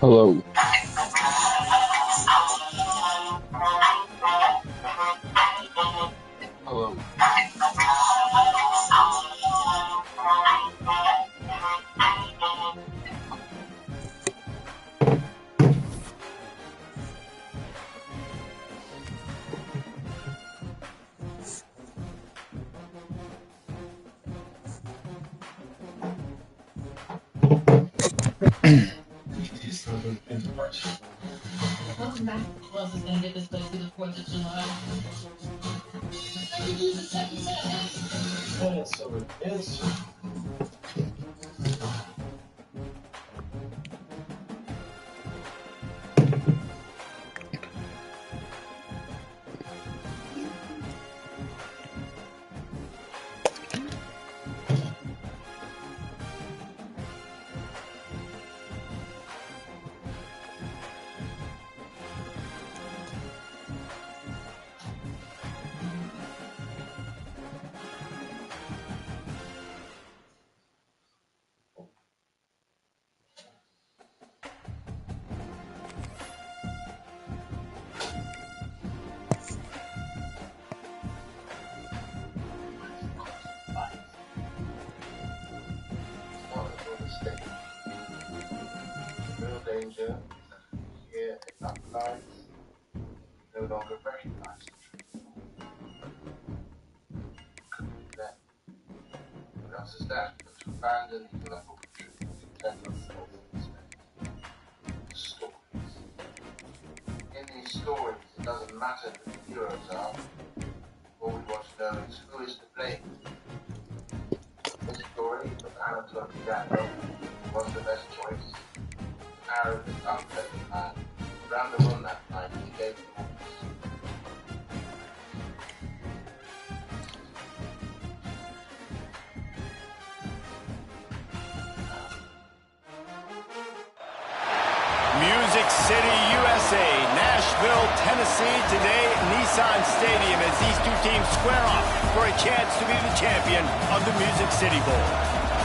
Hello. Hello. Real danger here is that lights no longer recognize that. What else is that? But to abandon the level of truth and content themselves in space. Stories. In these stories, it doesn't matter who the heroes are. All we want to know is who is to blame. This story of Anatole Gandalf was the best choice. Arab and unpleasant man. Round the run that night, he gave the orders. Music City, USA, Nashville, Tennessee, today Nissan Stadium as these two teams square off for a chance to be the champion of the Music City Bowl.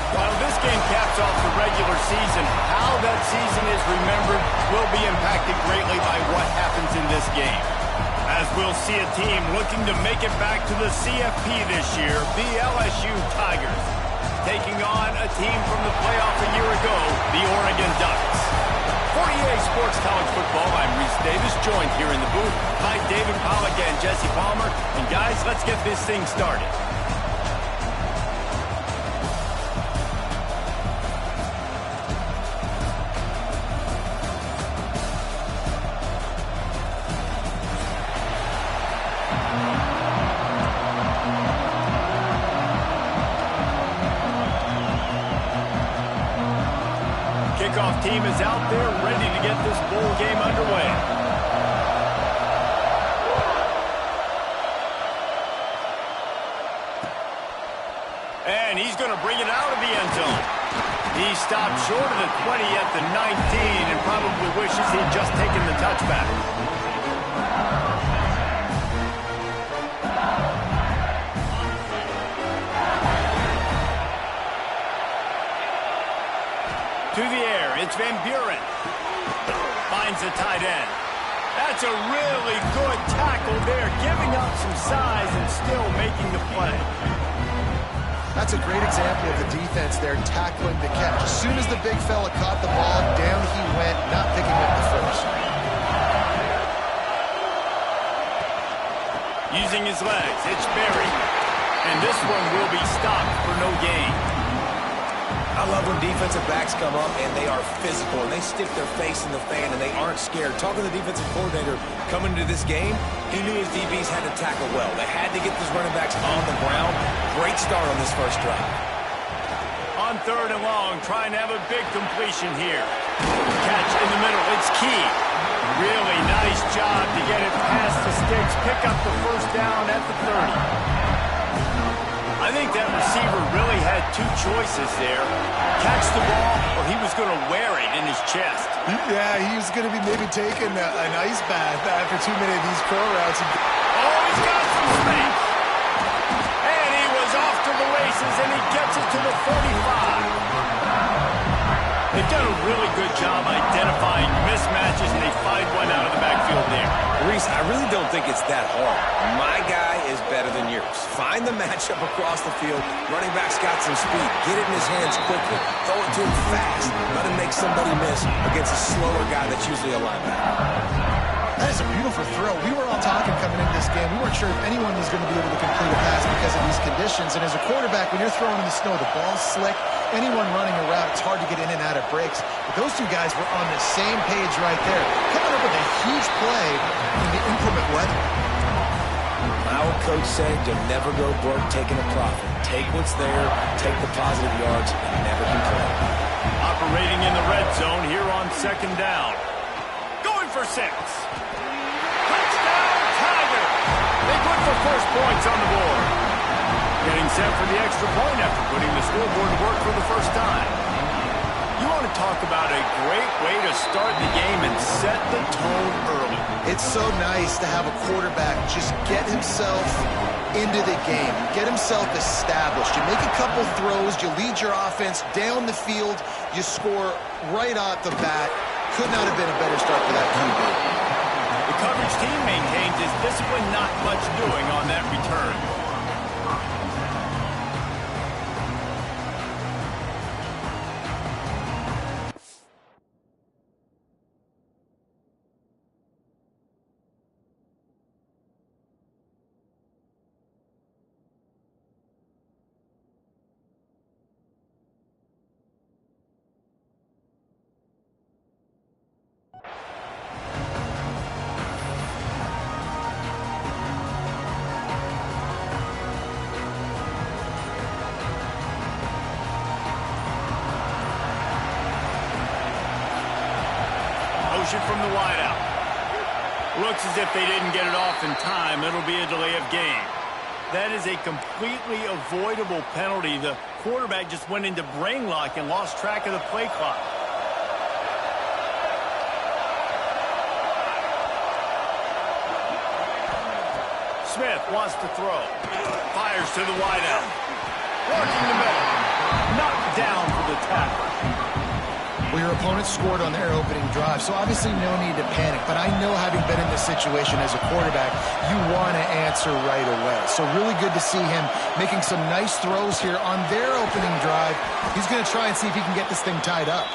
While this game caps off the regular season, how that season is remembered will be impacted greatly by what happens in this game. As we'll see a team looking to make it back to the CFP this year, the LSU Tigers, taking on a team from the playoff a year ago, the Oregon Ducks. For EA Sports College Football, I'm Reese Davis, joined here in the booth by David Pollack and Jesse Palmer. And guys, let's get this thing started. Kickoff team is out there ready to get this bowl game underway. And he's going to bring it out of the end zone. He stopped short of the 20 at the 19 and probably wishes he'd just taken the touchback. To the air, it's Van Buren. Finds the tight end. That's a really good tackle there, giving up some size and still making the play. That's a great example of the defense there tackling the catch. As soon as the big fella caught the ball, down he went, not picking up the first. Using his legs, it's Berry. And this one will be stopped for no gain. I love when defensive backs come up and they are physical and they stick their face in the fan and they aren't scared. Talking to the defensive coordinator coming into this game, he knew his DBs had to tackle well. They had to get these running backs on the ground. Great start on this first drive. On third and long, trying to have a big completion here. Catch in the middle, it's key. Really nice job to get it past the sticks, pick up the first down at the 30. I think that receiver really had two choices there. Catch the ball, or he was going to wear it in his chest. Yeah, he was going to be maybe taking an ice bath after too many of these curl routes. Oh, he's got some space. And he was off to the races, and he gets it to the 45. They've done a really good job identifying mismatches, and they find one out of the backfield there. Reese, I really don't think it's that hard. My guy is better than yours. Find the matchup across the field. Running back's got some speed. Get it in his hands quickly. Throw it to him fast. Let him make somebody miss against a slower guy that's usually a linebacker. That is a beautiful throw. We were all talking coming into this game. We weren't sure if anyone was going to be able to complete a pass because of these conditions. And as a quarterback, when you're throwing in the snow, the ball's slick. Anyone running a route, it's hard to get in and out of breaks. But those two guys were on the same page right there, coming up with a huge play in the inclement weather. Our coach said you'll never go broke taking a profit. Take what's there, take the positive yards, and never complain. Operating in the red zone here on second down. Going for 6. Touchdown, Tigers! They put the first points on the board. Getting set for the extra point after putting the scoreboard to work for the first time. You want to talk about a great way to start the game and set the tone early. It's so nice to have a quarterback just get himself into the game, get himself established. You make a couple throws, you lead your offense down the field, you score right off the bat. Could not have been a better start for that QB. The coverage team maintains his discipline, not much doing on that return. From the wideout. Looks as if they didn't get it off in time. It'll be a delay of game. That is a completely avoidable penalty. The quarterback just went into brain lock and lost track of the play clock. Smith wants to throw. Fires to the wideout. Working the middle. Knocked down for the tackle. Well, your opponent scored on their opening drive, so obviously no need to panic. But I know, having been in this situation as a quarterback, you want to answer right away. So really good to see him making some nice throws here on their opening drive. He's going to try and see if he can get this thing tied up.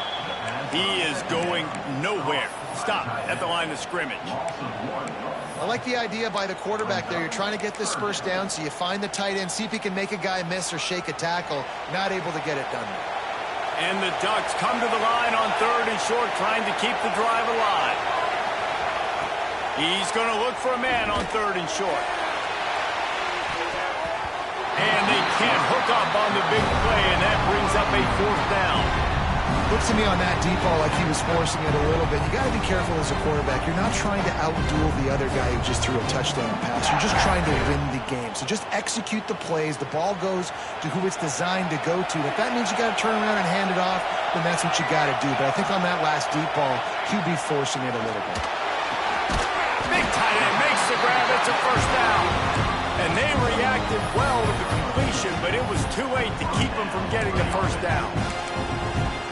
He is going nowhere. Stop at the line of scrimmage. I like the idea by the quarterback there. You're trying to get this first down, so you find the tight end, see if he can make a guy miss or shake a tackle. Not able to get it done. And the Ducks come to the line on 3rd and short, trying to keep the drive alive. He's going to look for a man on 3rd and short. And they can't hook up on the big play, and that brings up a 4th down. Looks to me on that deep ball like he was forcing it a little bit. You got to be careful as a quarterback. You're not trying to outduel the other guy who just threw a touchdown pass. You're just trying to win the game. So just execute the plays. The ball goes to who it's designed to go to. If that means you got to turn around and hand it off, then that's what you got to do. But I think on that last deep ball, QB forcing it a little bit. Big tight end makes the grab. It's a 1st down. And they reacted well to the completion, but it was too late to keep them from getting the 1st down.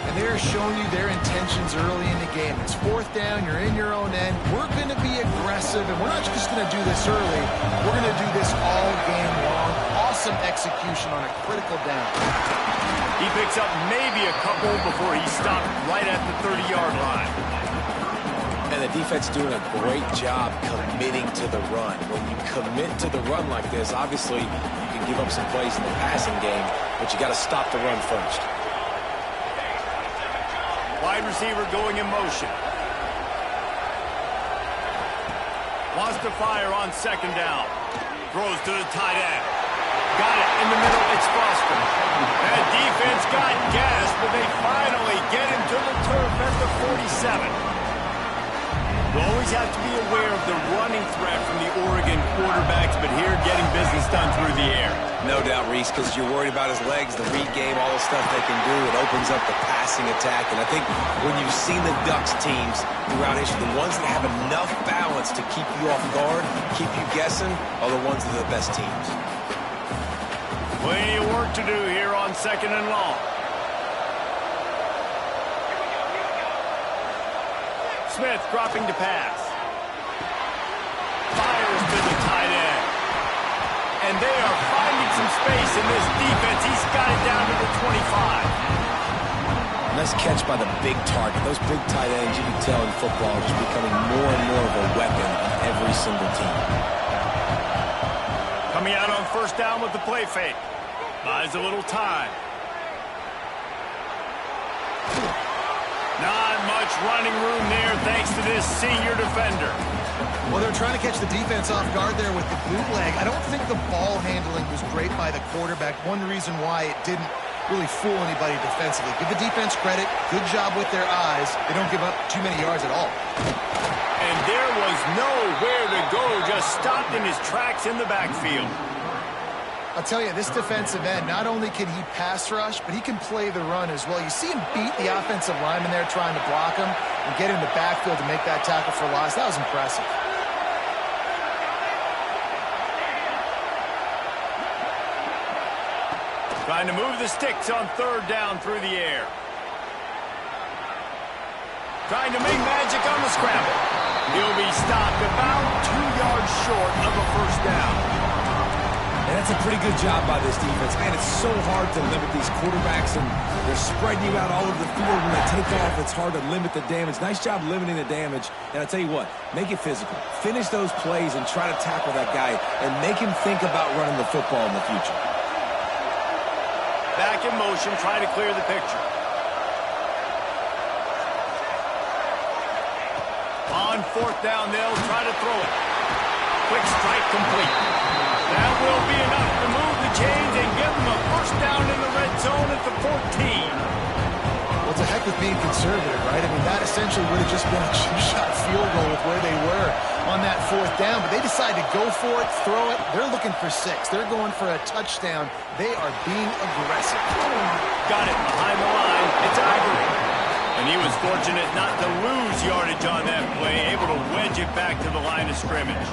And they're showing you their intentions early in the game. It's 4th down, you're in your own end. We're going to be aggressive, and we're not just going to do this early. We're going to do this all game long. Awesome execution on a critical down. He picks up maybe a couple before he stopped right at the 30-yard line. And the defense doing a great job committing to the run. When you commit to the run like this, obviously you can give up some plays in the passing game, but you got to stop the run first. Wide receiver going in motion. Wants to fire on 2nd down. Throws to the tight end. Got it in the middle. It's Foster. That defense got gas, but they finally get him to the turf at the 47. You always have to be aware of the running threat from the Oregon quarterbacks, but here getting business done through the air. No doubt, Reese, because you're worried about his legs, the read game, all the stuff they can do. It opens up the passing attack. And I think when you've seen the Ducks teams throughout history, the ones that have enough balance to keep you off guard, keep you guessing, are the ones that are the best teams. Plenty of work to do here on 2nd and long. Smith dropping to pass. Fires to the tight end. And they are finding some space in this defense. He's got it down to the 25. Nice catch by the big target. Those big tight ends, you can tell in football, are just becoming more and more of a weapon on every single team. Coming out on first down with the play fake. Buys a little time. Not much running room there thanks to this senior defender. Well, they're trying to catch the defense off guard there with the bootleg. I don't think the ball handling was great by the quarterback. One reason why it didn't really fool anybody defensively. Give the defense credit. Good job with their eyes. They don't give up too many yards at all. And there was nowhere to go. Just stopped in his tracks in the backfield. I'll tell you, this defensive end, not only can he pass rush, but he can play the run as well. You see him beat the offensive lineman there trying to block him and get in the backfield to make that tackle for loss. That was impressive. Trying to move the sticks on third down through the air. Trying to make magic on the scramble. He'll be stopped about 2 yards short of a first down. And that's a pretty good job by this defense. Man, it's so hard to limit these quarterbacks, and they're spreading you out all over the field. When they take off, it's hard to limit the damage. Nice job limiting the damage. And I'll tell you what, make it physical. Finish those plays and try to tackle that guy and make him think about running the football in the future. Back in motion, trying to clear the picture. On fourth down, they'll try to throw it. Quick strike complete. That will be enough to move the chains and give them a first down in the red zone at the 14. Well, it's a heck of being conservative, right? I mean, that essentially would have just been a two-shot field goal with where they were on that fourth down, but they decided to go for it, throw it. They're looking for 6. They're going for a touchdown. They are being aggressive. Got it behind the line. It's Ivory. And he was fortunate not to lose yardage on that play, able to wedge it back to the line of scrimmage.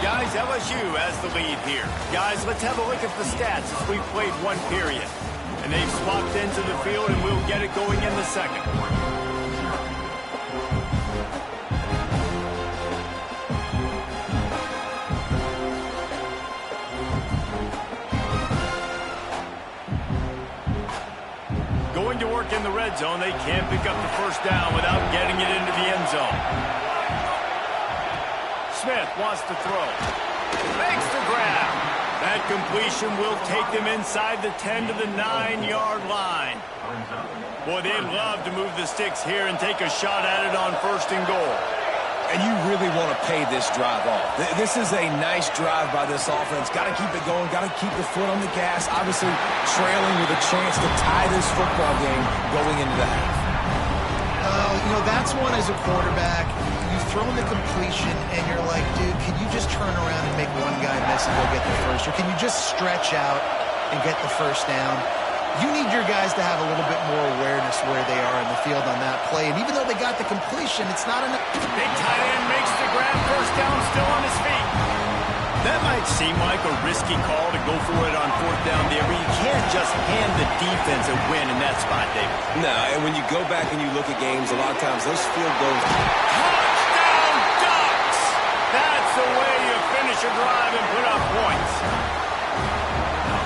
Guys, LSU has the lead here. Guys, let's have a look at the stats as we've played one period. And they've swapped into the field, and we'll get it going in the second. Going to work in the red zone, they can't pick up the first down without getting it into the end zone. Smith wants to throw. Makes the grab. That completion will take them inside the 10 to the 9-yard line. Boy, they'd love to move the sticks here and take a shot at it on first and goal. And you really want to pay this drive off. This is a nice drive by this offense. Got to keep it going. Got to keep the foot on the gas. Obviously, trailing with a chance to tie this football game going into the half. You know, that's one as a quarterback. You've thrown the completion, and you're like, dude, can you just turn around and make one guy miss and go get the first? Or can you just stretch out and get the first down? You need your guys to have a little bit more awareness where they are in the field on that play. And even though they got the completion, it's not enough. Big tight end makes the grab, first down, still on his feet. That might seem like a risky call to go for it on fourth down there, but you can't just hand the defense a win in that spot, David. No, and when you go back and you look at games, a lot of times those field goals... Touchdown Ducks! That's the way you finish a drive and put up points.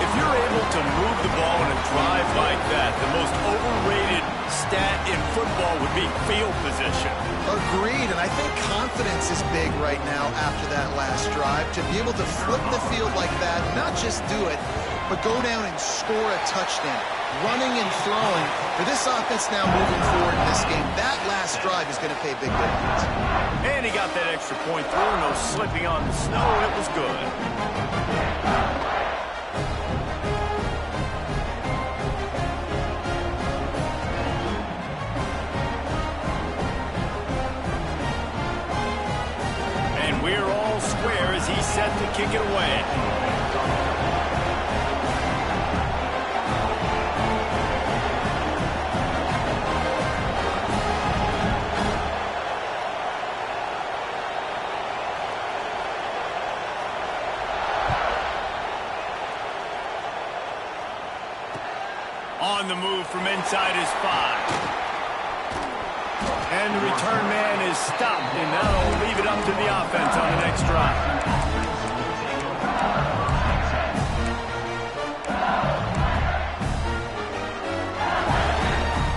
If you're able to move the ball in a drive like that, the most overrated stat in football would be field position. Agreed, and I think confidence is big right now after that last drive. To be able to flip the field like that, not just do it, but go down and score a touchdown. Running and throwing. For this offense now moving forward in this game, that last drive is going to pay big dividends. And he got that extra point through, no slipping on the snow, it was good. We're all square as he's set to kick it away. On the move from inside his 5. And the return man is stopped, and that'll leave it up to the offense on the next drive.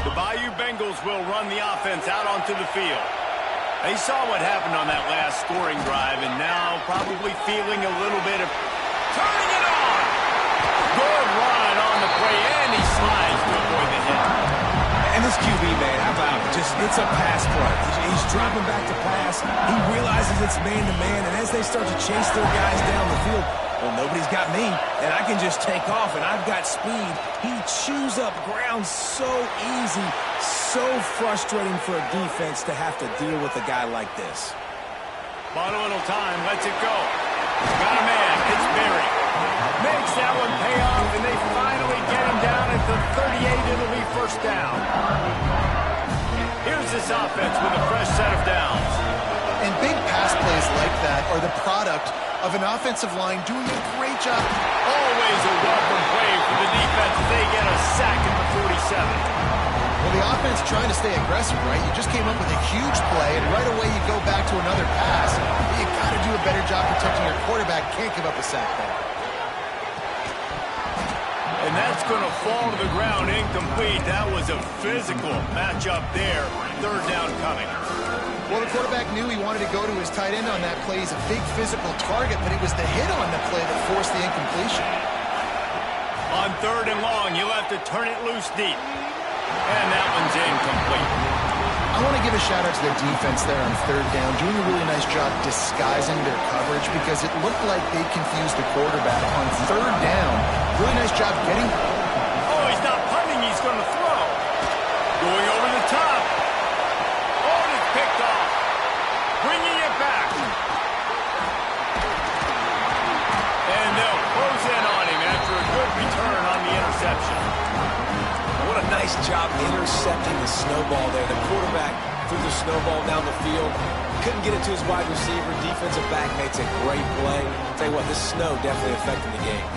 The Bayou Bengals will run the offense out onto the field. They saw what happened on that last scoring drive, and now probably feeling a little bit of turning it on. Good run on the play, and he slides to avoid the hit. And this QB, man, how about it? It's a pass play. He's dropping back to pass. He realizes it's man-to-man, and as they start to chase their guys down the field, well, nobody's got me, and I can just take off, and I've got speed. He chews up ground so easy, so frustrating for a defense to have to deal with a guy like this. Bought a little time, lets it go. Got a man, it's Berry. Makes that one pay off, and they finally get him down at the 38. It'll be first down. Here's this offense with a fresh set of downs. And big pass plays like that are the product of an offensive line doing a great job. Always a welcome play for the defense as they get a sack at the 47. Well, the offense trying to stay aggressive, right? You just came up with a huge play, and right away you go back to another pass. You got to do a better job protecting your quarterback. Can't give up a sack there. And that's going to fall to the ground incomplete. That was a physical matchup there. Third down coming. Well, the quarterback knew he wanted to go to his tight end on that play. He's a big physical target, but it was the hit on the play that forced the incompletion. On third and long, you'll have to turn it loose deep. And that one's incomplete. I want to give a shout-out to their defense there on third down, doing a really nice job disguising their coverage because it looked like they confused the quarterback on third down. Really nice job getting... Oh, he's not punting. He's going to throw. Going over the top. Oh, and it's picked off. Bringing it back. And they'll close in on him after a good return on the interception. What a nice job intercepting the snowball there. The quarterback threw the snowball down the field. Couldn't get it to his wide receiver. Defensive back makes a great play. Tell you what, this snow definitely affected the game.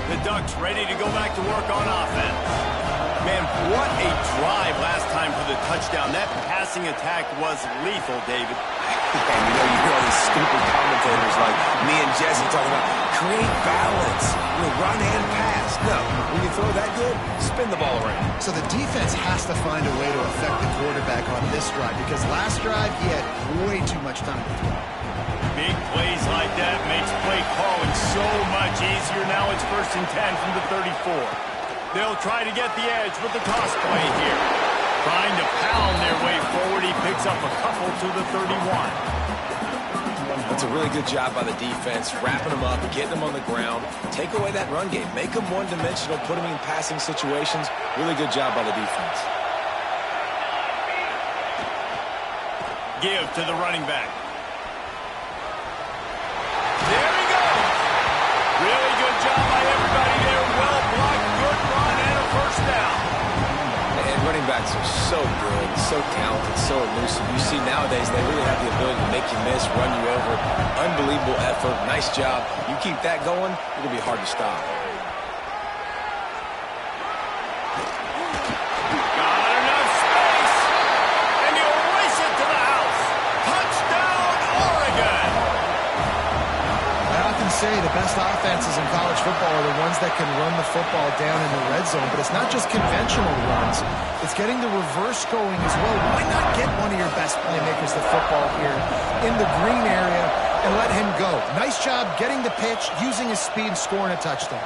The Ducks ready to go back to work on offense. Man, what a drive last time for the touchdown. That passing attack was lethal, David. And you hear all these stupid commentators like me and Jesse talking about create balance, run and pass. No, when you throw that good, spin the ball around. So the defense has to find a way to affect the quarterback on this drive because last drive he had way too much time to throw. Big plays like that makes play calling so much easier. Now it's 1st and 10 from the 34. They'll try to get the edge with the toss play here. Trying to pound their way forward. He picks up a couple to the 31. That's a really good job by the defense, wrapping them up, getting them on the ground. Take away that run game. Make them one-dimensional, put them in passing situations. Really good job by the defense. Give to the running back. There he goes. Really good job by everybody there. Well blocked, good run, and a first down. And running backs are so good, so talented, so elusive. You see nowadays they really have the ability to make you miss, run you over. Unbelievable effort. Nice job. You keep that going, it'll be hard to stop. Got enough space. And he'll race it to the house. Touchdown, Oregon. I often say the best offenses in college football are the ones that can run the football down in the red zone, but it's not just conventional runs. It's getting the reverse going as well. Why not get one of your best playmakers the football here in the green area and let him go? Nice job getting the pitch, using his speed, scoring a touchdown.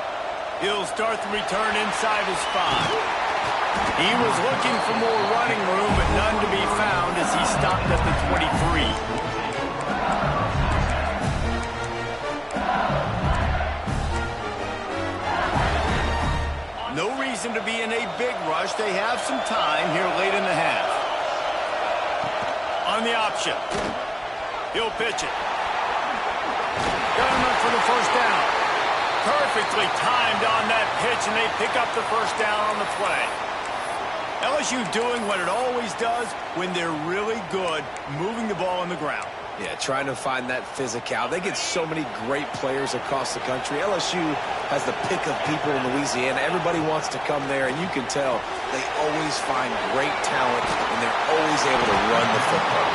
He'll start the return inside his 5. He was looking for more running room, but none to be found as he stopped at the 23. No reason to be in a big rush. They have some time here late in the half. On the option. He'll pitch it. Got enough for the first down. Perfectly timed on that pitch, and they pick up the first down on the play. LSU doing what it always does when they're really good, moving the ball on the ground. Yeah, trying to find that physical. They get so many great players across the country. LSU has the pick of people in Louisiana. Everybody wants to come there, and you can tell they always find great talent, and they're always able to run the football.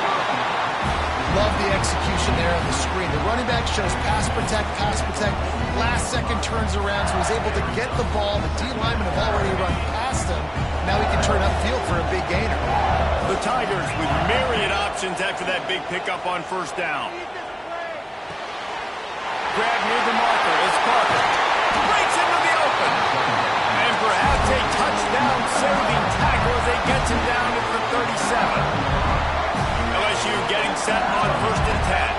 Love the execution there on the screen. The running back shows pass protect, pass protect. Last second turns around, so he's able to get the ball. The D linemen have already run past him. Now he can turn upfield for a big gainer. The Tigers with myriad options after that big pickup on first down. Grab near the marker is Parker. Breaks into the open. And perhaps a touchdown-saving tackle as they get him down at the 37. LSU getting set on 1st and 10.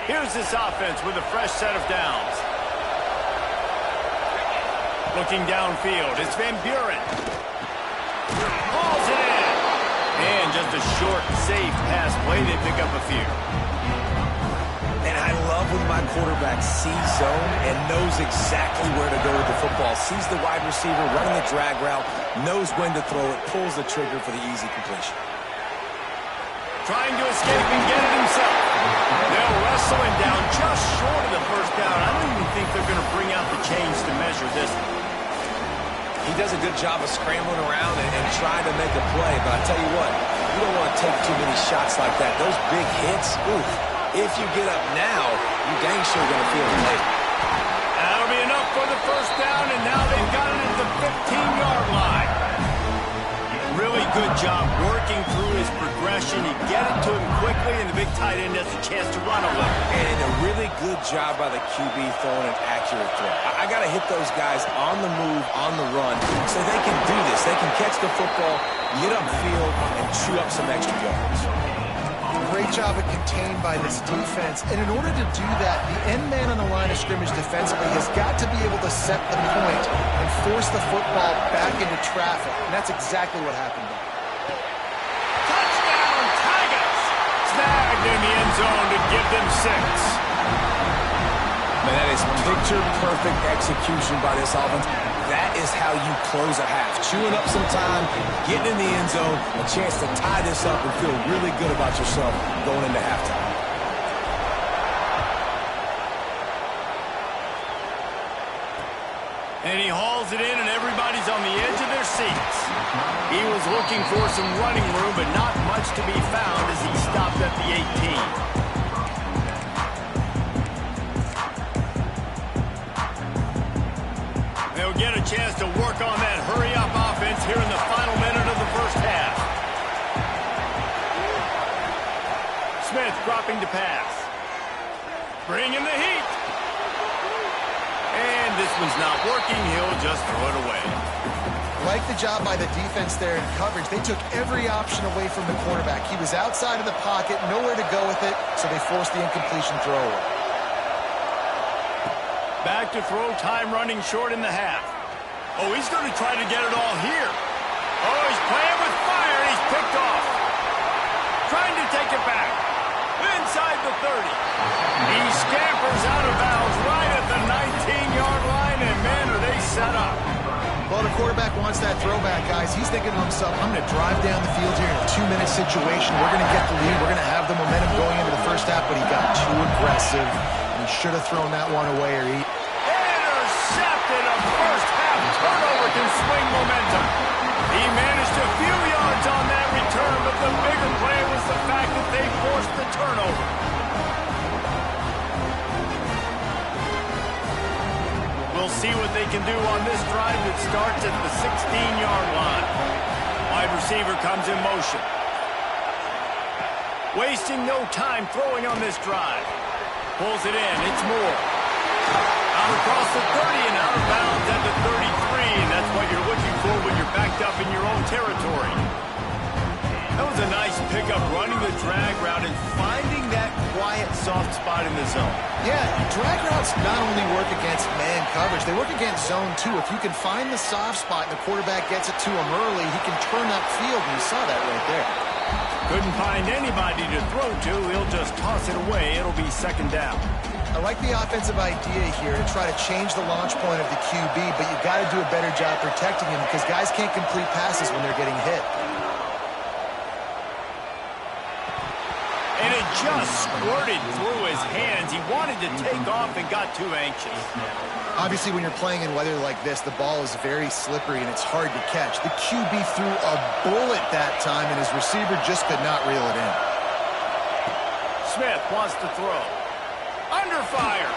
Here's this offense with a fresh set of downs. Looking downfield, it's Van Buren. Hauls it in. And just a short, safe pass play. They pick up a few. And I love when my quarterback sees zone and knows exactly where to go with the football. Sees the wide receiver running the drag route, knows when to throw it, pulls the trigger for the easy completion. Trying to escape and get it himself. They'll wrestle him down just short of the first down. I don't even think they're going to bring out the chains to measure this. He does a good job of scrambling around and trying to make a play, but I tell you what, you don't want to take too many shots like that. Those big hits, oof. If you get up now, you dang sure going to feel it later. That'll be enough for the first down, and now they've got it at the 15-yard line. Really good job working through his progression. He get it to him quickly, and the big tight end has a chance to run a little. And a really good job by the QB throwing an accurate throw. I got to hit those guys on the move, on the run, so they can do this. They can catch the football, get upfield, and chew up some extra yards. Great job at contained by this defense. And in order to do that, the end man on the line of scrimmage defensively has got to be able to set the point and force the football back into traffic. And that's exactly what happened there. Touchdown, Tigers! Snagged in the end zone to give them 6. Man, that is picture-perfect execution by this offense. That is how you close a half. Chewing up some time, getting in the end zone, a chance to tie this up and feel really good about yourself going into halftime. And he hauls it in, and everybody's on the edge of their seats. He was looking for some running room, but not much to be found as he stopped at the 18. They'll get a chance to work on that hurry-up offense here in the final minute of the first half. Smith dropping to pass. Bringing the heat. And this one's not working. He'll just throw it away. Like the job by the defense there in coverage. They took every option away from the quarterback. He was outside of the pocket, nowhere to go with it, so they forced the incompletion throw away. Back to throw, time running short in the half. Oh, he's going to try to get it all here. Oh, he's playing with fire. He's picked off. Trying to take it back. Inside the 30. He scampers out of bounds right at the 19-yard line, and man, are they set up. Well, the quarterback wants that throwback, guys. He's thinking to himself, I'm going to drive down the field here in a 2-minute situation. We're going to get the lead. We're going to have the momentum going into the first half, but he got too aggressive. He should have thrown that one away or he... Intercepted. A first half turnover can swing momentum. He managed a few yards on that return, but the bigger play was the fact that they forced the turnover. We'll see what they can do on this drive that starts at the 16-yard line. Wide receiver comes in motion. Wasting no time throwing on this drive. Pulls it in. It's Moore. Out across the 30 and out of bounds at the 33. And that's what you're looking for when you're backed up in your own territory. That was a nice pickup, running the drag route and finding that quiet, soft spot in the zone. Yeah, drag routes not only work against man coverage, they work against zone too. If you can find the soft spot and the quarterback gets it to him early, he can turn upfield, and you saw that right there. Couldn't find anybody to throw to. He'll just toss it away. It'll be second down. I like the offensive idea here to try to change the launch point of the QB, but you got to do a better job protecting him because guys can't complete passes when they're getting hit. And it just squirted through his hands. He wanted to take off and got too anxious. Obviously, when you're playing in weather like this, the ball is very slippery and it's hard to catch. The QB threw a bullet that time, and his receiver just could not reel it in. Smith wants to throw. Under fire.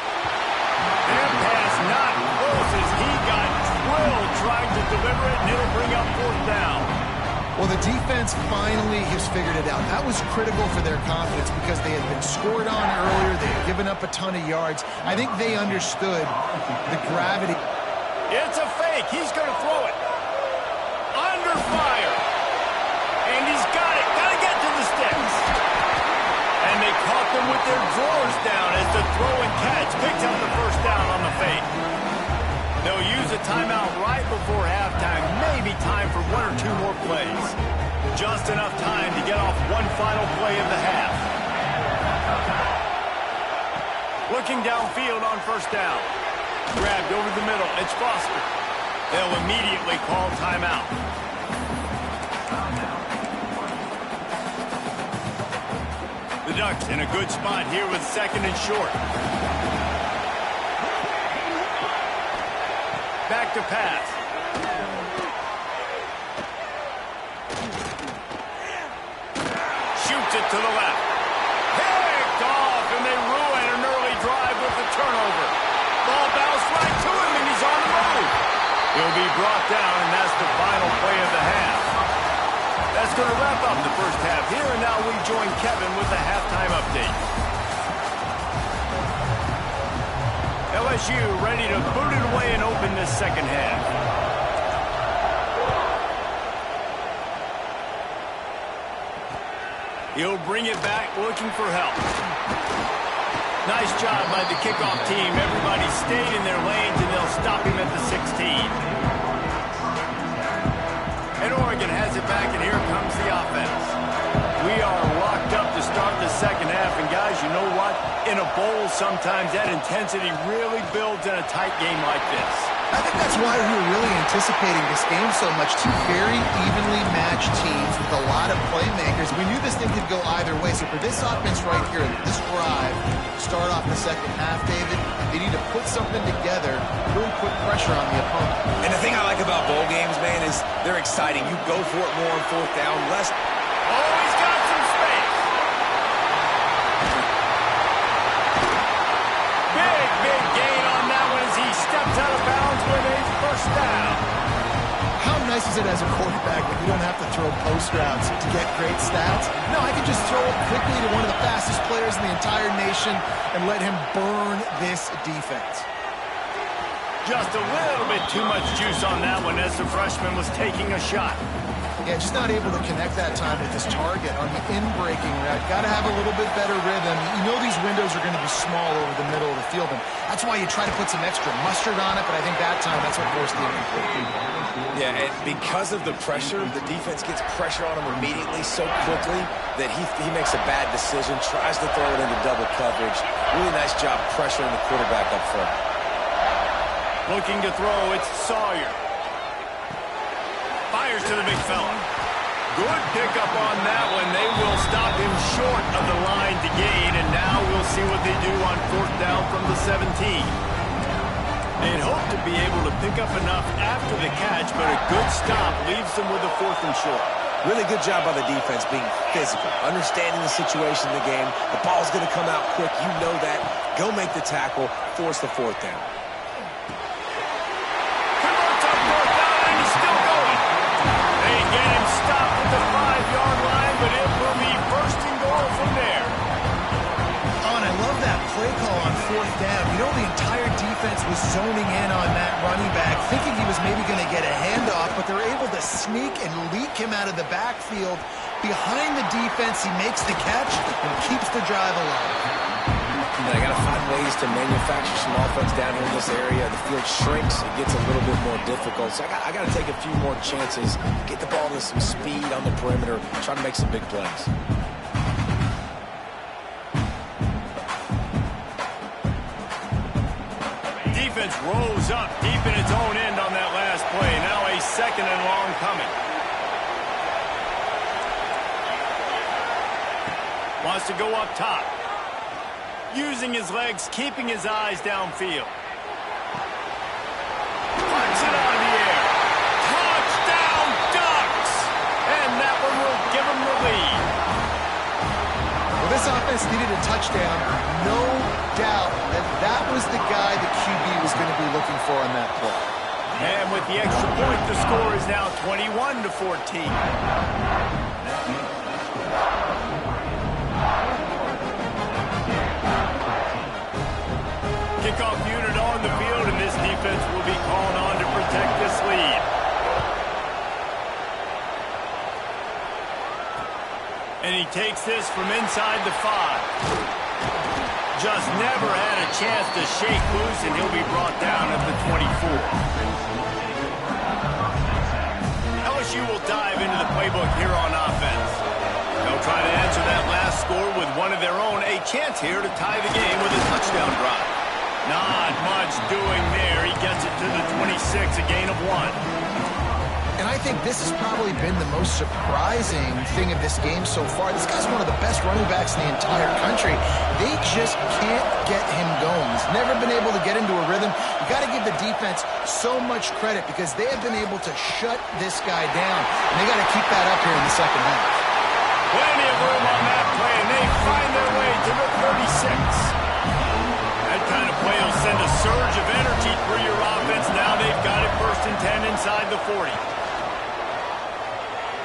Their pass not close as he got drilled trying to deliver it, and it'll bring up fourth down. Well, the defense finally has figured it out. That was critical for their confidence because they had been scored on earlier. They had given up a ton of yards. I think they understood the gravity. It's a fake. He's going to throw it. Under fire. And he's got it. Got to get to the sticks. And they caught them with their drawers down as the throw and catch picks up the first down on the fake. They'll use a timeout right before halftime. Maybe time for one or two more plays. Just enough time to get off one final play of the half. Looking downfield on first down. Grabbed over the middle. It's Foster. They'll immediately call timeout. The Ducks in a good spot here with second and short. Back to pass. Shoots it to the left. Picked off, and they ruin an early drive with the turnover. Ball bounced right to him, and he's on the move. He'll be brought down, and that's the final play of the half. That's going to wrap up the first half here, and now we join Kevin with the halftime update. LSU ready to boot it away and open this second half. He'll bring it back looking for help. Nice job by the kickoff team. Everybody stayed in their lanes, and they'll stop him at the 16. And Oregon has it back, and here comes the offense. We are locked up to start the second half, and guys, you know what? In a bowl, sometimes that intensity really builds in a tight game like this. I think that's why we were really anticipating this game so much. Two very evenly matched teams with a lot of playmakers. We knew this thing could go either way. So for this offense right here, this drive, start off the second half, David, they need to put something together, really put pressure on the opponent. And the thing I like about bowl games, man, is they're exciting. You go for it more on fourth down, less. Oh, he's got some space. Big gain on that one as he steps out of bounds with a first down. How nice is it as a quarterback when you don't have to throw post routes to get great stats? No, I can just throw it quickly to one of the fastest players in the entire nation and let him burn this defense. Just a little bit too much juice on that one as the freshman was taking a shot. Yeah, just not able to connect that time with his target on the in-breaking route. Got to have a little bit better rhythm. You know these windows are going to be small over the middle of the field, and that's why you try to put some extra mustard on it, but I think that time that's what forced the incomplete. Yeah, and because of the pressure, the defense gets pressure on him immediately so quickly that he makes a bad decision, tries to throw it into double coverage. Really nice job pressuring the quarterback up front. Looking to throw, it's Sawyer. Fires to the big fella. Good pickup on that one. They will stop him short of the line to gain, and now we'll see what they do on fourth down from the 17. They'd hope to be able to pick up enough after the catch, but a good stop leaves them with a fourth and short. Really good job by the defense being physical, understanding the situation in the game. The ball's going to come out quick. You know that. Go make the tackle, force the fourth down. Converts on fourth down, and he's still going. They get him stopped at the 5-yard line, but it will be first and goal from there. Oh, and I love that play call on fourth down. You know, the entire defense was zoning in on that running back, thinking he was maybe going to get a handoff, but they're able to sneak and leak him out of the backfield. Behind the defense, he makes the catch and keeps the drive alive. And I got to find ways to manufacture some offense down here in this area. The field shrinks. It gets a little bit more difficult. So I got to take a few more chances, get the ball to some speed on the perimeter, try to make some big plays. Defense rose up deep in its own end on that last play. Now a 2nd and long coming. Wants to go up top. Using his legs, keeping his eyes downfield. Punts it out of the air. Touchdown, Ducks! And that one will give him the lead. Well, this offense needed a touchdown. No doubt that was the guy the QB was going to be looking for on that play. And with the extra point, the score is now 21-14. Kickoff unit on the field, and this defense will be called on to protect this lead. And he takes this from inside the 5. Just never had a chance to shake loose, and he'll be brought down at the 24. LSU will dive into the playbook here on offense. They'll try to answer that last score with one of their own. A chance here to tie the game with a touchdown drive. Not much doing there. He gets it to the 26, a gain of 1. And I think this has probably been the most surprising thing of this game so far. This guy's one of the best running backs in the entire country. They just can't get him going. He's never been able to get into a rhythm. You got to give the defense so much credit because they have been able to shut this guy down. And they got to keep that up here in the second half. Plenty of room on that play, and they find their way to the 36. That kind of play will send a surge of energy through your offense. Now they've got it 1st and 10 inside the 40.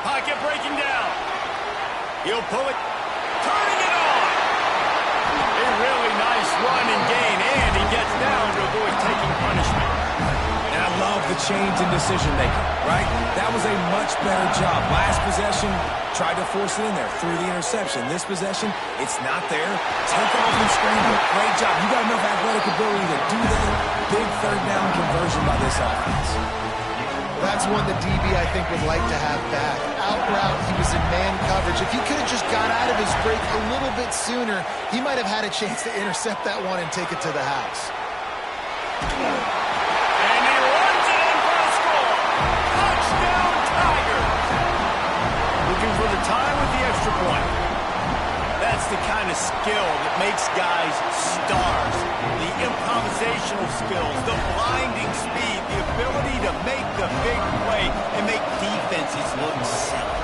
Pocket breaking down. He'll pull it. Turning it on. A really nice run and gain, and he gets down to avoid taking punishment. And I love the change in decision-making, right? That was a much better job. Last possession, tried to force it in there through the interception. This possession, it's not there. Take off and scramble. Great job. You got enough athletic ability to do that. Big 3rd down conversion by this offense. Well, that's one the DB, I think, would like to have back. Out route, he was in man coverage. If he could have just got out of his break a little bit sooner, he might have had a chance to intercept that one and take it to the house. And he runs it in for a score. Touchdown, Tigers. Looking for the tie with the extra point. That's the kind of skill that makes guys stars. The improvisational skills, the blinding speed, the ability to make the big play and make defenses look silly.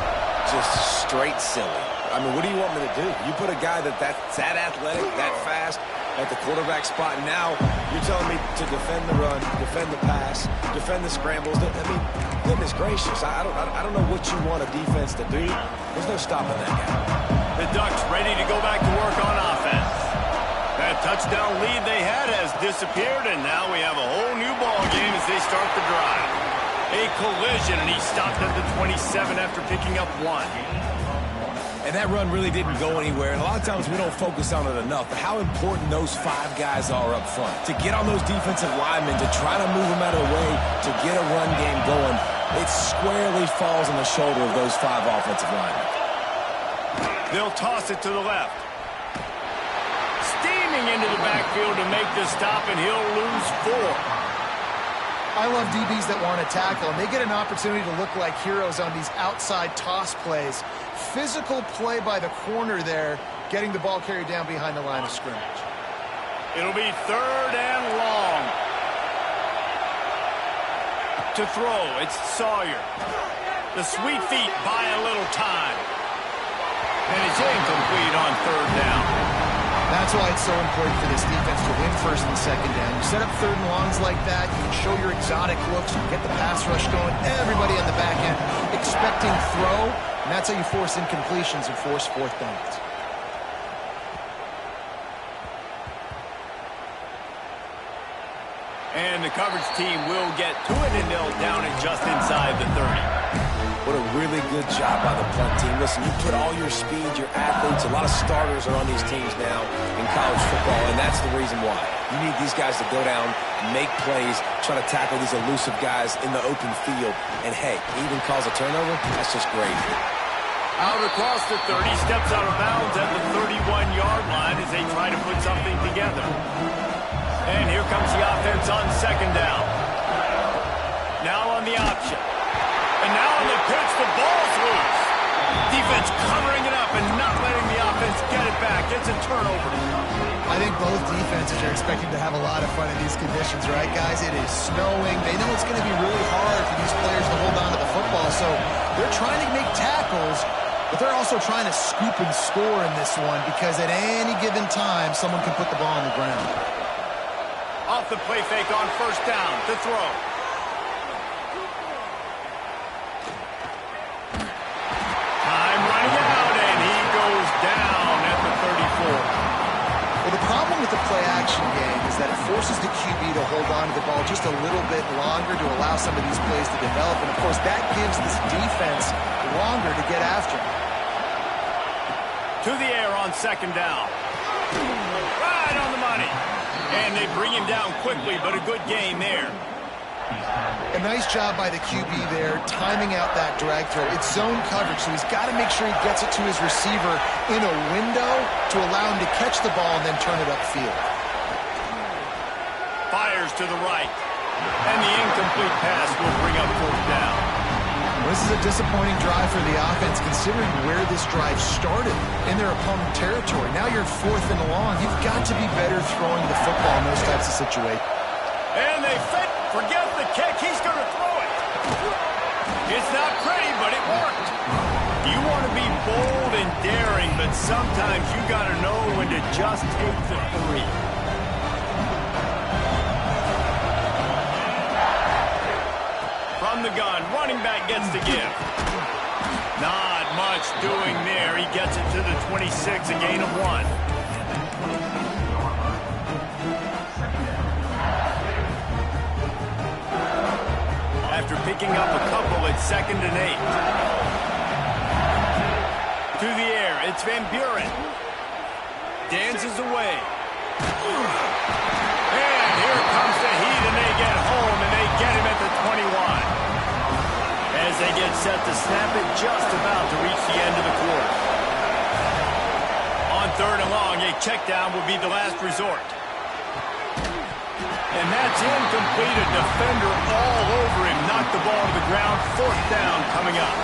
Just straight silly. I mean, what do you want me to do? You put a guy that's that athletic, that fast, at the quarterback spot, and now you're telling me to defend the run, defend the pass, defend the scrambles. I mean, goodness gracious, I don't know what you want a defense to do. There's no stopping that guy. The Ducks ready to go back to work on offense. That touchdown lead they had has disappeared, and now we have a whole new ball game as they start the drive. A collision, and he stopped at the 27 after picking up 1. And that run really didn't go anywhere, and a lot of times we don't focus on it enough, but how important those 5 guys are up front. To get on those defensive linemen, to try to move them out of the way, to get a run game going, it squarely falls on the shoulder of those 5 offensive linemen. They'll toss it to the left. Steaming into the backfield to make the stop, and he'll lose 4. I love DBs that want to tackle, and they get an opportunity to look like heroes on these outside toss plays. Physical play by the corner there, getting the ball carried down behind the line of scrimmage. It'll be 3rd and long. To throw, it's Sawyer. The sweet feet buy a little time. And it's incomplete on 3rd down. That's why it's so important for this defense to win 1st and 2nd down. You set up 3rd and longs like that, you can show your exotic looks, you can get the pass rush going, everybody on the back end expecting throw, and that's how you force incompletions and force 4th downs. And the coverage team will get to it, and they'll down it just inside the 30. What a really good job by the punt team. Listen, you put all your speed, your athletes, A lot of starters are on these teams now in college football, and that's the reason why. You need these guys to go down, make plays, try to tackle these elusive guys in the open field. And, hey, even cause a turnover, that's just great. Out across the 30, steps out of bounds at the 31-yard line as they try to put something together. And here comes the offense on second down. Now on the option. And now on the pitch, the ball's loose. Defense covering it up and not letting the offense get it back. It's a turnover. I think both defenses are expecting to have a lot of fun in these conditions, right, guys? It is snowing. They know it's going to be really hard for these players to hold on to the football, so they're trying to make tackles, but they're also trying to scoop and score in this one because at any given time, someone can put the ball on the ground. Off the play fake on first down to throw. Time running out, and he goes down at the 34. Well, the problem with the play-action game is that it forces the QB to hold on to the ball just a little bit longer to allow some of these plays to develop. And, of course, that gives this defense longer to get after him. To the air on second down. Right on the money. And they bring him down quickly, but a good gain there. A nice job by the QB there, timing out that drag throw. It's zone coverage, so he's got to make sure he gets it to his receiver in a window to allow him to catch the ball and then turn it upfield. Fires to the right. And the incomplete pass will bring up fourth down. This is a disappointing drive for the offense, considering where this drive started in their opponent territory. Now you're fourth and long. You've got to be better throwing the football in those types of situations. And they forget the kick. He's going to throw it. It's not pretty, but it worked. You want to be bold and daring, but sometimes you got to know when to just take the three. From the gun, running back gets the give. Not much doing there. He gets it to the 26, a gain of 1. After picking up a couple, it's 2nd and 8. To the air, it's Van Buren. Dances away. And here comes the heat, and they get home, and they get him at the 21. As they get set to snap it, just about to reach the end of the quarter. On third and long, a check down will be the last resort. And that's incomplete. A defender all over him. Knocked the ball to the ground. Fourth down coming up.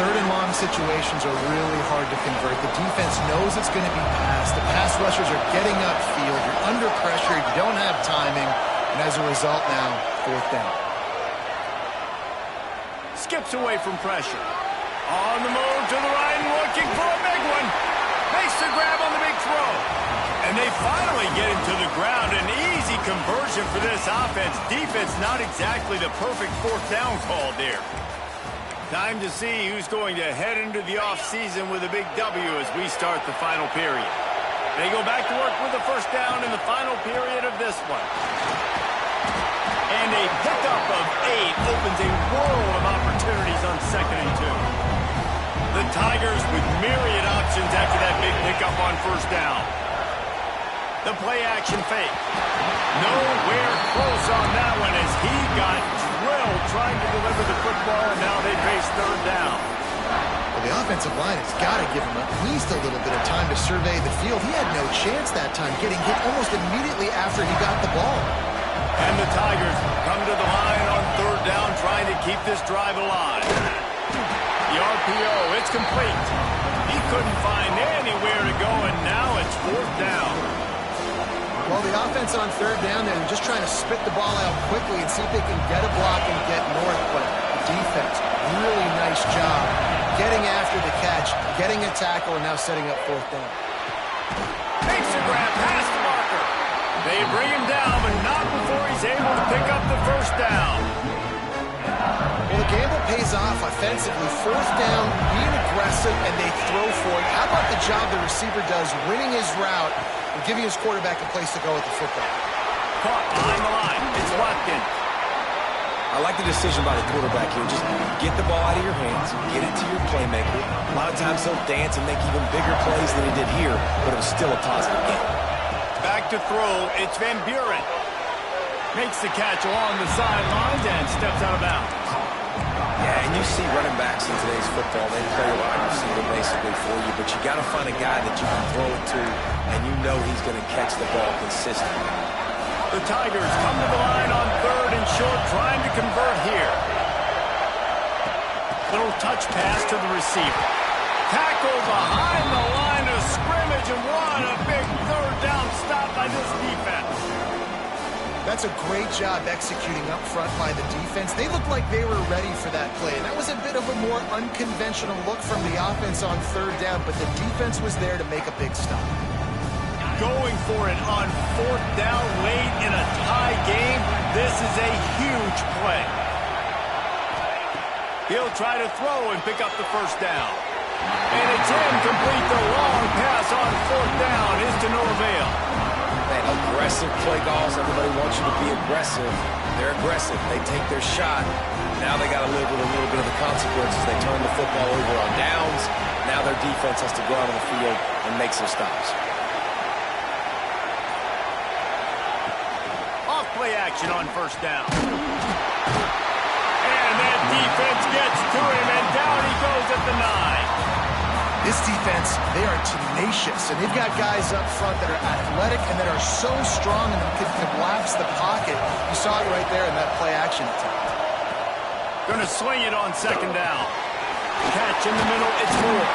Third and long situations are really hard to convert. The defense knows it's going to be passed. The pass rushers are getting upfield. You're under pressure. You don't have timing. And as a result now, fourth down. Skips away from pressure. On the move to the right, looking for a big one. Makes the grab on the big throw. And they finally get him to the ground. An easy conversion for this offense. Defense not exactly the perfect fourth down call there. Time to see who's going to head into the offseason with a big W as we start the final period. They go back to work with the first down in the final period of this one. And a pickup of 8 opens a world of opportunities on 2nd and 2. The Tigers with myriad options after that big pickup on first down. The play-action fake. Nowhere close on that one as he got drilled trying to deliver the football, and now they face third down. Well, the offensive line has got to give him at least a little bit of time to survey the field. He had no chance that time, getting hit almost immediately after he got the ball. And the Tigers come to the line on third down, trying to keep this drive alive. The RPO, it's complete. He couldn't find anywhere to go, and now it's fourth down. Well, the offense on third down, they're just trying to spit the ball out quickly and see if they can get a block and get north. But the defense, really nice job getting after the catch, getting a tackle, and now setting up fourth down. Makes the grab past the marker. They bring him down, but not before he's able to pick up the first down. Well, the gamble pays off offensively. Fourth down, being aggressive, and they throw for it. How about the job the receiver does, winning his route and giving his quarterback a place to go with the football? Caught behind the line. It's Watkins. I like the decision by the quarterback here. Just get the ball out of your hands, get it to your playmaker. A lot of times he'll dance and make even bigger plays than he did here, but it was still a positive game. Back to throw, it's Van Buren. Makes the catch along the sidelines and steps out of bounds. Yeah, and you see running backs in today's football, they play a wide receiver basically for you, but you got to find a guy that you can throw it to, and you know he's going to catch the ball consistently. The Tigers come to the line on 3rd and short, trying to convert here. Little touch pass to the receiver. Tackle behind the line of scrimmage, and what a big 3rd down stop by this defense. That's a great job executing up front by the defense. They looked like they were ready for that play. And that was a bit of a more unconventional look from the offense on 3rd down, but the defense was there to make a big stop. Going for it on 4th down late in a tie game. This is a huge play. He'll try to throw and pick up the 1st down. And it's incomplete. The long pass on 4th down is to no avail. Man, aggressive play calls. Everybody wants you to be aggressive. They're aggressive. They take their shot. Now they got to live with a little bit of the consequences. They turn the football over on downs. Now their defense has to go out on the field and make some stops. Play action on 1st down. And that defense gets to him, and down he goes at the 9. This defense, they are tenacious, and they've got guys up front that are athletic and that are so strong and can collapse the pocket. You saw it right there in that play action attempt. Going to swing it on 2nd down. Catch in the middle, it's Moore.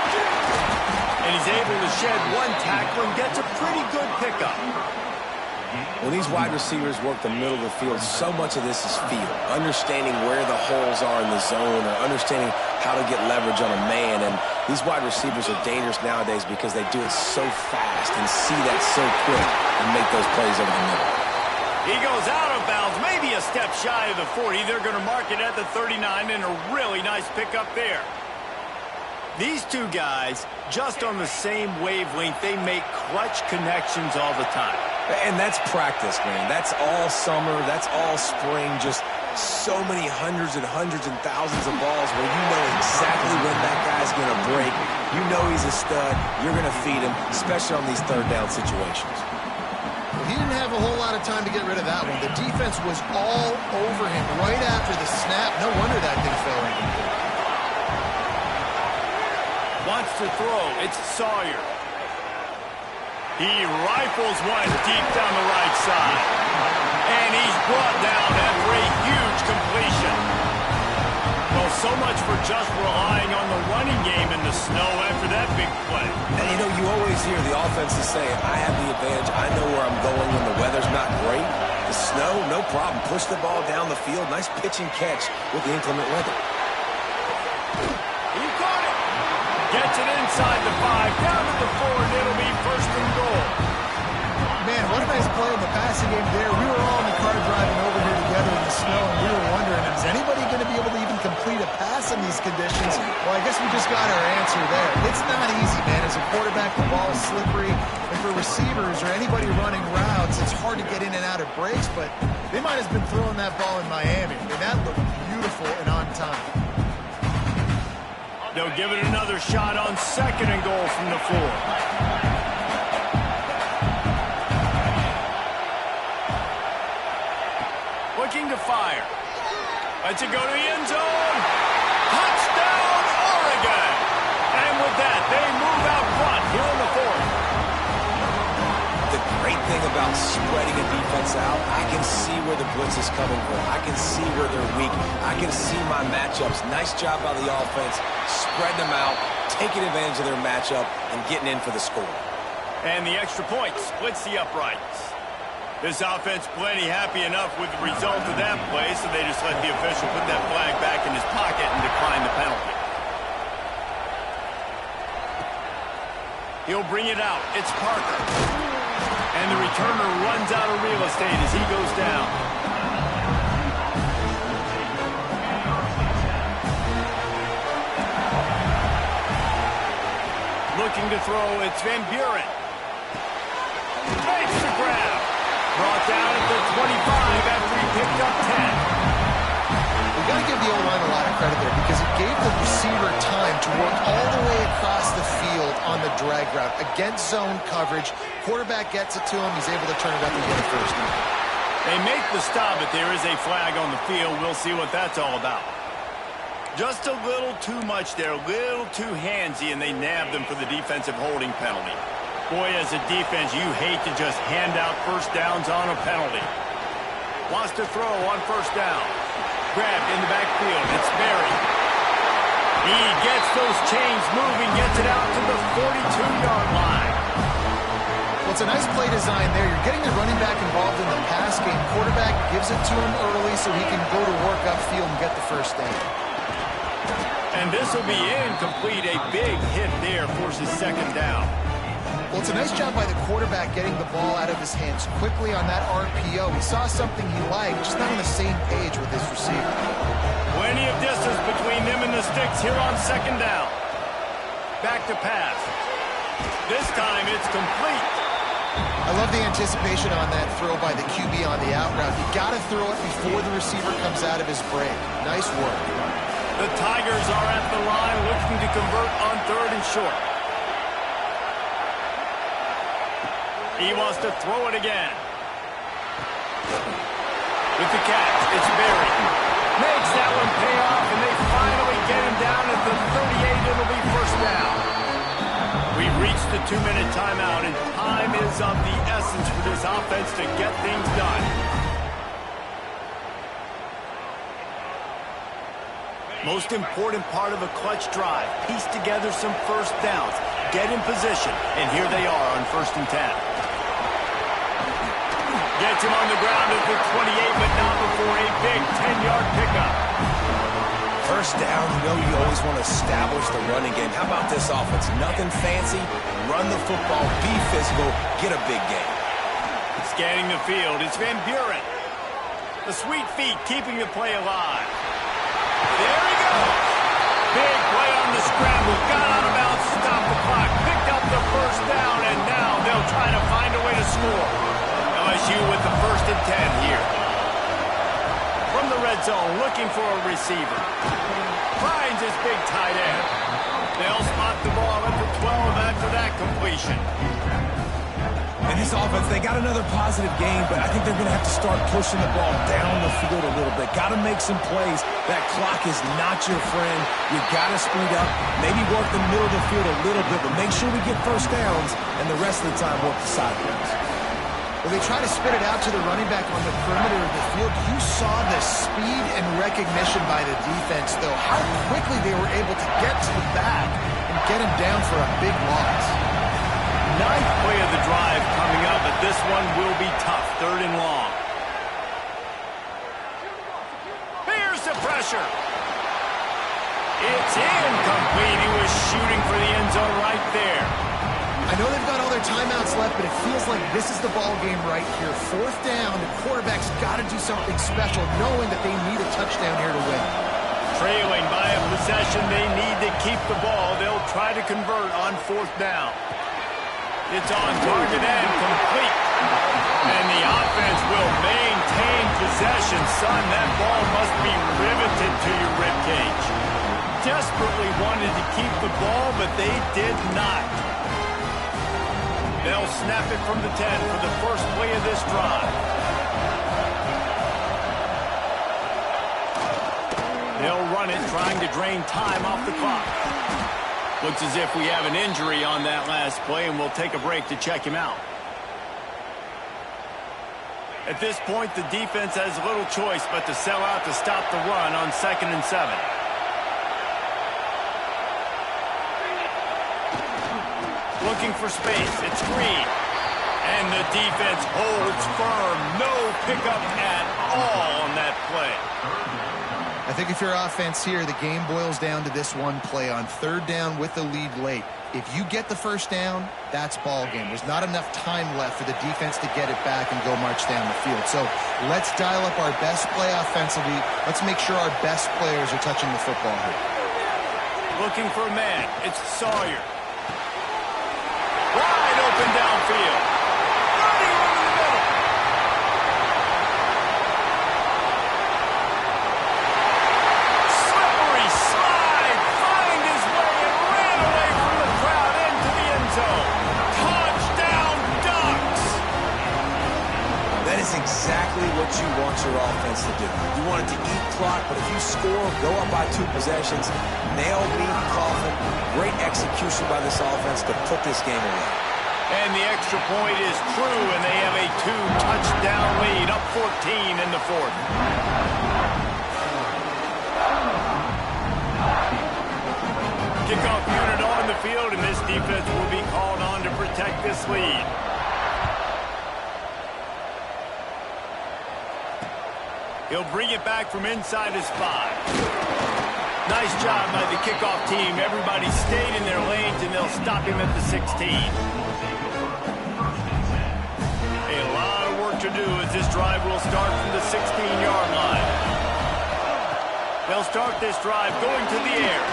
And he's able to shed one tackle and gets a pretty good pickup. When these wide receivers work the middle of the field, so much of this is feel. Understanding where the holes are in the zone, or understanding how to get leverage on a man. And these wide receivers are dangerous nowadays because they do it so fast and see that so quick and make those plays over the middle. He goes out of bounds, maybe a step shy of the 40. They're going to mark it at the 39, and a really nice pickup there. These two guys, just on the same wavelength, they make clutch connections all the time. And that's practice, man. That's all summer. That's all spring. Just so many hundreds and thousands of balls where you know exactly when that guy's going to break. You know he's a stud. You're going to feed him, especially on these 3rd down situations. He didn't have a whole lot of time to get rid of that one. The defense was all over him right after the snap. No wonder that thing fell in. Wants to throw. It's Sawyer. He rifles one deep down the right side. And he's brought down after a huge completion. Well, so much for just relying on the running game in the snow after that big play. And you know, you always hear the offenses say, I have the advantage. I know where I'm going when the weather's not great. The snow, no problem. Push the ball down the field. Nice pitch and catch with the inclement weather. He caught it. Gets it inside the 5, down to the 4, and it'll be 1st and goal. Man, what a nice play in the passing game there. We were all in the car driving over here together in the snow, and we were wondering, is anybody going to be able to even complete a pass in these conditions? Well, I guess we just got our answer there. It's not easy, man. As a quarterback, the ball is slippery. And for receivers or anybody running routes, it's hard to get in and out of breaks, but they might have been throwing that ball in Miami. I mean, that looked beautiful and on time. They'll give it another shot on 2nd and goal from the 4. Looking to fire. Lets it go to the end zone. Touchdown, Oregon! And with that, they move out front here in the 4th. The great thing about spreading a defense out, I can see where the blitz is coming from. I can see where they're weak. I can see my matchups. Nice job by the offense. Spread them out, taking advantage of their matchup, and getting in for the score. And the extra point splits the uprights. This offense plenty happy enough with the result of that play, so they just let the official put that flag back in his pocket and decline the penalty. He'll bring it out. It's Parker. And the returner runs out of real estate as he goes down. Looking to throw, it's Van Buren. Makes the grab. Brought down at the 25 after he picked up 10. got to give the O-line a lot of credit there because it gave the receiver time to work all the way across the field on the drag route against zone coverage. Quarterback gets it to him. He's able to turn it up and get a first down. They make the stop, but there is a flag on the field. We'll see what that's all about. Just a little too much there, a little too handsy, and they nabbed them for the defensive holding penalty. Boy, as a defense, you hate to just hand out first downs on a penalty. Wants to throw on first down. Grabbed in the backfield. It's Berry. He gets those chains moving, gets it out to the 42-yard line. Well, it's a nice play design there. You're getting the running back involved in the pass game. Quarterback gives it to him early so he can go to work upfield and get the first down. And this will be incomplete. A big hit there forces second down. Well, it's a nice job by the quarterback getting the ball out of his hands quickly on that RPO. He saw something he liked, just not on the same page with his receiver. Plenty of distance between them and the sticks here on second down. Back to pass. This time it's complete. I love the anticipation on that throw by the QB on the out route. You got to throw it before the receiver comes out of his break. Nice work. The Tigers are at the line looking to convert on third and short. He wants to throw it again. With the catch, it's Berry. Makes that one pay off, and they finally get him down at the 38. It'll be first down. We've reached the 2-minute timeout, and time is of the essence for this offense to get things done. Most important part of a clutch drive. Piece together some first downs. Get in position, and here they are on 1st and 10. Gets him on the ground at the 28, but not before a big 10-yard pickup. First down, you know you always want to establish the running game. How about this offense? Nothing fancy. Run the football, be physical, get a big gain. Scanning the field, it's Van Buren. The sweet feet keeping the play alive. There he goes. Big play on the scramble. Got out of bounds, stopped the clock, picked up the first down, and now they'll try to find a way to score. LSU with the 1st and 10 here. From the red zone, looking for a receiver. Finds his big tight end. They'll spot the ball at the 12 after that completion. And this offense, they got another positive game, but I think they're going to have to start pushing the ball down the field a little bit. Got to make some plays. That clock is not your friend. You got to speed up, maybe work the middle of the field a little bit, but make sure we get first downs, and the rest of the time work the sidelines. Well, they try to spit it out to the running back on the perimeter of the field. You saw the speed and recognition by the defense, though. How quickly they were able to get to the back and get him down for a big loss. 9th play of the drive coming up, but this one will be tough. 3rd and long. Here's the pressure. It's incomplete. He was shooting for the end zone right there. I know they've got all their timeouts left, but it feels like this is the ball game right here. 4th down, the quarterback's got to do something special, knowing that they need a touchdown here to win. Trailing by a possession, they need to keep the ball. They'll try to convert on 4th down. It's on target and complete. And the offense will maintain possession. Son, that ball must be riveted to your ribcage. Desperately wanted to keep the ball, but they did not. They'll snap it from the 10 for the first play of this drive. They'll run it, trying to drain time off the clock. Looks as if we have an injury on that last play, and we'll take a break to check him out. At this point, the defense has little choice but to sell out to stop the run on 2nd and 7. Looking for space. It's Green. And the defense holds firm. No pickup at all on that play. I think if you're offense here, the game boils down to this one play on 3rd down with the lead late. If you get the first down, that's ball game. There's not enough time left for the defense to get it back and go march down the field. So let's dial up our best play offensively. Let's make sure our best players are touching the football here. Looking for a man. It's Sawyer. Wide open downfield. Running over the middle. is exactly what you want your offense to do. You want it to eat clock, but if you score, go up by 2 possessions, nail meet coffin. Great execution by this offense to put this game away. And the extra point is true, and they have a 2-touchdown lead, up 14 in the fourth. Kickoff unit on the field, and this defense will be called on to protect this lead. He'll bring it back from inside his 5. Nice job by the kickoff team. Everybody stayed in their lanes, and they'll stop him at the 16. A lot of work to do as this drive will start from the 16-yard line. They'll start this drive going to the air.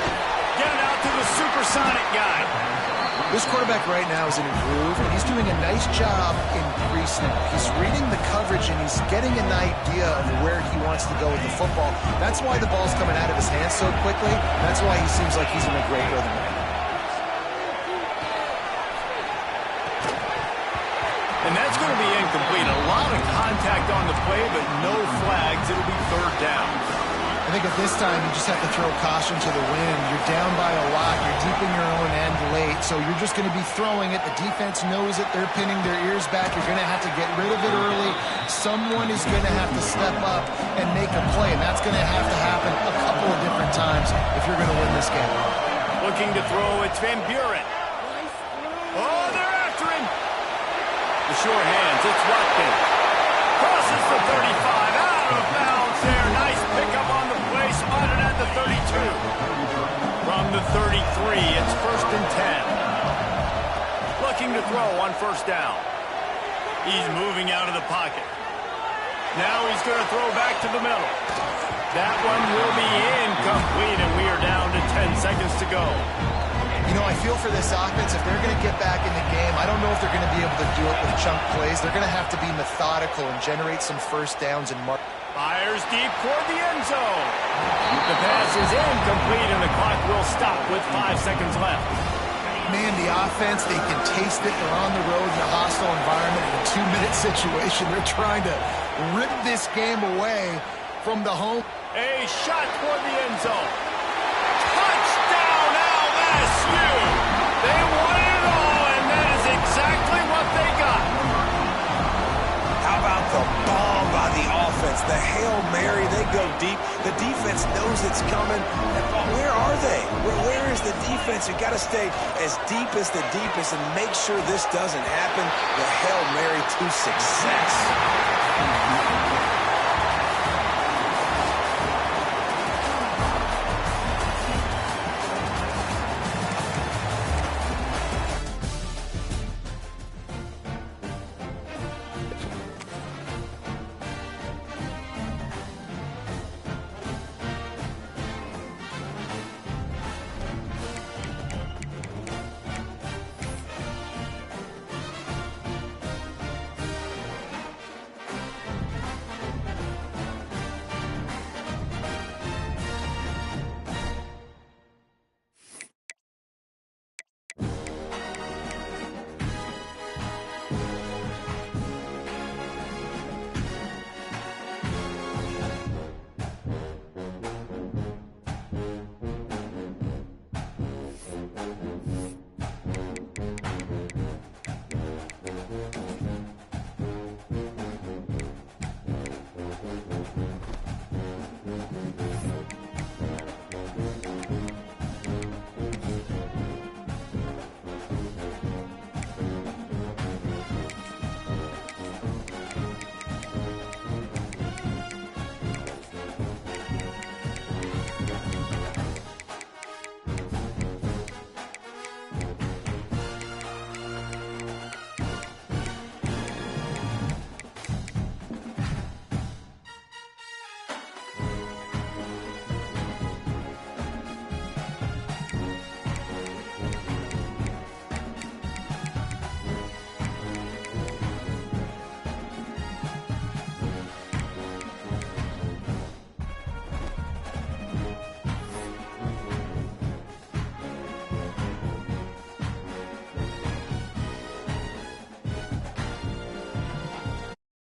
Get it out to the supersonic guy. This quarterback right now is in a groove, and he's doing a nice job in pre-snap. He's reading the coverage, and he's getting an idea of where he wants to go with the football. That's why the ball's coming out of his hands so quickly. That's why he seems like he's in a great rhythm right now. And that's going to be incomplete. A lot of contact on the play, but no flags. It'll be 3rd down. I think at this time, you just have to throw caution to the wind. You're down by a lot. You're deep in your own end late, so you're just going to be throwing it. The defense knows it. They're pinning their ears back. You're going to have to get rid of it early. Someone is going to have to step up and make a play, and that's going to have to happen a couple of different times if you're going to win this game. Looking to throw, it's Van Buren. Oh, they're after him. The short hands, it's Watkins. Crosses the 35, out of bounds there. Nice pickup on the play, spotted at the 32. From the 33, it's 1st and 10. Looking to throw on 1st down. He's moving out of the pocket. Now he's going to throw back to the middle. That one will be incomplete, and we are down to 10 seconds to go. You know, I feel for this offense, if they're going to get back in the game, I don't know if they're going to be able to do it with chunk plays. They're going to have to be methodical and generate some 1st downs and mark. Fires deep toward the end zone. The pass is incomplete, and the clock will stop with 5 seconds left. Man, the offense, they can taste it. They're on the road in a hostile environment in a 2-minute situation. They're trying to rip this game away from the home. A shot toward the end zone. Touchdown, LSU! They won it all, and that is exactly what they got. How about the bomb by the offense? The Hail Mary, they go deep. The defense knows it's coming. Where are they? Where is the defense? You got to stay as deep as the deepest and make sure this doesn't happen. The Hail Mary to success.